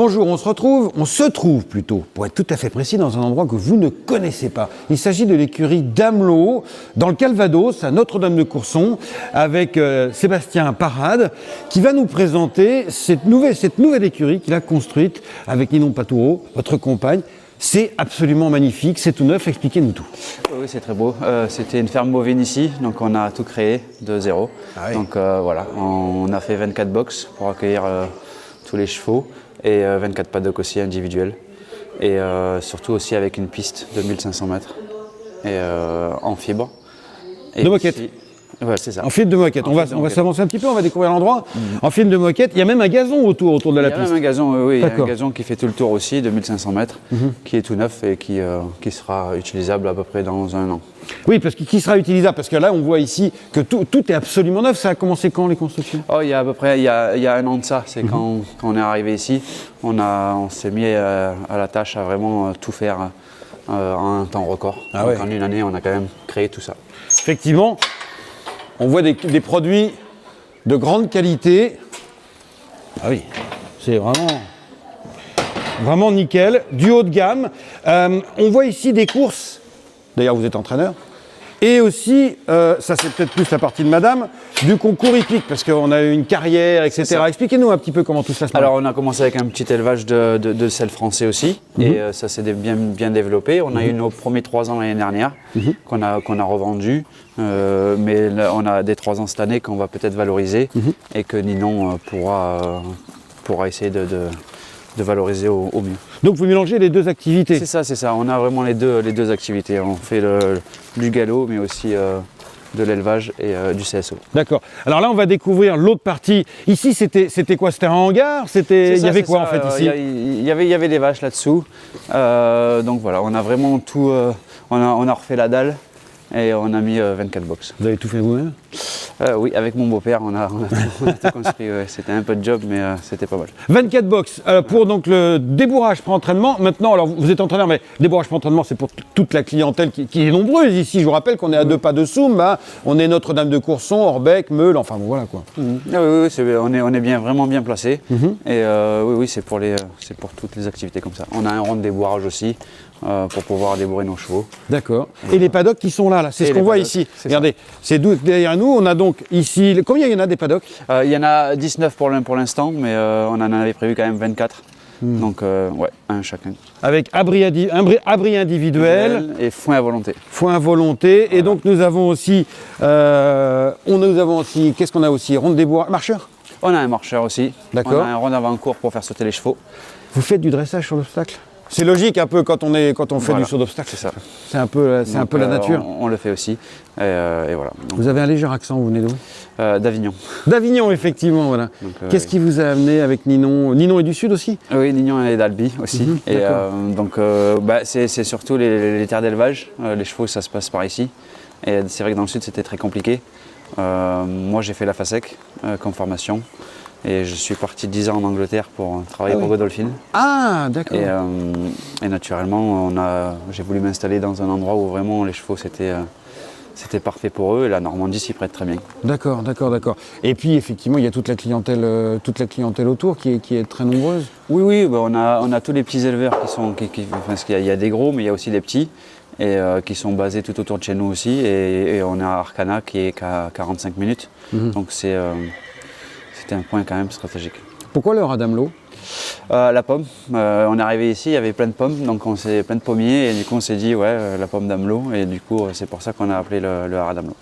Bonjour, on se trouve plutôt, pour être tout à fait précis, dans un endroit que vous ne connaissez pas. Il s'agit de l'écurie d'Amelot, dans le Calvados, à Notre-Dame-de-Courson, avec Sébastien Parade, qui va nous présenter cette nouvelle écurie qu'il a construite avec Ninon Patoureau, votre compagne. C'est absolument magnifique, c'est tout neuf, expliquez-nous tout. Oui, c'est très beau. C'était une ferme bovine ici, donc on a tout créé de zéro. Ah oui. Donc voilà, on a fait 24 box pour accueillir tous les chevaux et 24 paddocks aussi individuels. Et surtout aussi avec une piste de 1500 mètres et en fibre. Et de moquette. ici, ouais, c'est ça. En film de moquette. On va s'avancer un petit peu, on va découvrir l'endroit. En film de moquette, il y a même un gazon autour de la piste. Il y a même un gazon, oui, il y a un D'accord. gazon qui fait tout le tour aussi de 1500 mètres, qui est tout neuf et qui sera utilisable à peu près dans un an. Oui, parce que qui sera utilisable? Parce que là, on voit ici que tout est absolument neuf. Ça a commencé quand, les constructions? Oh, il y a à peu près il y a un an de ça. C'est quand on est arrivé ici, on s'est mis à la tâche à vraiment tout faire en un temps record. Ah Donc ouais. en une année, on a quand même créé tout ça. Effectivement, on voit des produits de grande qualité. Ah oui, c'est vraiment nickel, du haut de gamme. On voit ici des courses. D'ailleurs, vous êtes entraîneur. Et aussi, ça c'est peut-être plus la partie de madame, du concours hippique, parce qu'on a eu une carrière, etc. Expliquez-nous un petit peu comment tout ça se passe. Alors, on a commencé avec un petit élevage de sel français aussi, et ça s'est bien développé. On a eu nos premiers 3 ans l'année dernière, qu'on a revendu, mais là, on a des 3 ans cette année qu'on va peut-être valoriser, et que Ninon pourra essayer de valoriser au mieux. Donc vous mélangez les deux activités. C'est ça. On a vraiment les deux activités. On fait du galop, mais aussi de l'élevage et du CSO. D'accord. Alors là, on va découvrir l'autre partie. Ici, c'était quoi? C'était un hangar? Il y avait quoi en fait ici? Il y avait des vaches là-dessous. Donc voilà, on a vraiment tout. On a refait la dalle et on a mis 24 box. Vous avez tout fait vous-même? Oui, avec mon beau-père, on a tout construit. Ouais. C'était un peu de job, mais c'était pas mal. 24 box pour donc le débourrage pré-entraînement. Maintenant, alors vous êtes entraîneur, mais débourrage pré-entraînement, c'est pour toute la clientèle qui est nombreuse ici. Je vous rappelle qu'on est à 2 pas de Soum, hein. On est Notre-Dame-de-Courson, Orbec, Meule, enfin bon, voilà quoi. Ah oui, on est vraiment bien placé. Et oui, c'est pour toutes les activités comme ça. On a un rond de débourrage aussi pour pouvoir débourrer nos chevaux. D'accord. Et les paddocks qui sont là, c'est Et ce qu'on les voit paddocks, ici. c'est Regardez, c'est derrière nous. On a donc ici, combien il y en a des paddocks? Il y en a 19 pour l'instant, mais on en avait prévu quand même 24. Donc ouais, un chacun. Avec abri individuel, Et foin à volonté. foin à volonté. Voilà. Et donc nous avons aussi, qu'est-ce qu'on a aussi? Rond de débourrage, marcheur? On a un marcheur aussi. D'accord. On a un rond d'avant-cours pour faire sauter les chevaux. Vous faites du dressage sur l'obstacle? C'est logique un peu quand on fait Voilà, du saut d'obstacle. c'est ça. C'est un peu la nature. On le fait aussi. Et voilà. Donc, vous avez un léger accent, vous venez d'où? d'Avignon. D'Avignon, effectivement, voilà. Qu'est-ce qui vous a amené avec Ninon? Ninon est du Sud aussi? Oui, Ninon est d'Albi aussi. Et donc c'est surtout les terres d'élevage. Les chevaux, ça se passe par ici. Et c'est vrai que dans le Sud, c'était très compliqué. Moi, j'ai fait la FASEC comme formation. Et je suis parti 10 ans en Angleterre pour travailler pour Godolphin. Ah, d'accord. Et naturellement, j'ai voulu m'installer dans un endroit où vraiment les chevaux, c'était parfait pour eux. Et la Normandie s'y prête très bien. D'accord. Et puis, effectivement, il y a toute la clientèle autour qui est très nombreuse. Oui, bah, on a tous les petits éleveurs parce qu'il y a des gros, mais il y a aussi des petits. Et qui sont basés tout autour de chez nous aussi. Et on a Arcana qui est qu'à 45 minutes. Donc c'était un point quand même stratégique. Pourquoi le rat d'Amelot? La pomme. On est arrivé ici, il y avait plein de pommes, donc plein de pommiers, et du coup on s'est dit la pomme d'Amelot, et du coup c'est pour ça qu'on a appelé le haras d'Amelot.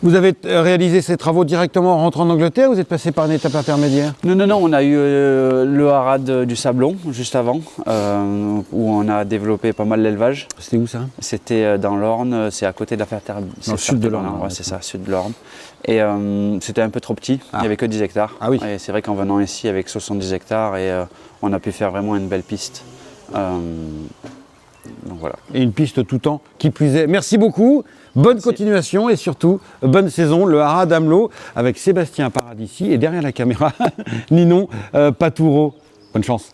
Vous avez réalisé ces travaux directement en rentrant en Angleterre ou vous êtes passé par une étape intermédiaire? Non, on a eu le haras du Sablon juste avant, où on a développé pas mal l'élevage. C'était où ça? C'était dans l'Orne, c'est à côté de la Ferté-Bernard. Dans le sud de l'Orne. Ouais, c'est ça, sud de l'Orne. Et c'était un peu trop petit, il n'y avait que 10 hectares. Ah oui. Et c'est vrai qu'en venant ici avec 70 hectares, on a pu faire vraiment une belle piste. Donc voilà. Et une piste tout temps qui plus est. Merci beaucoup, bonne continuation et surtout bonne saison. Le haras d'Amelot avec Sébastien Paradici et derrière la caméra, Ninon Patoureau. Bonne chance.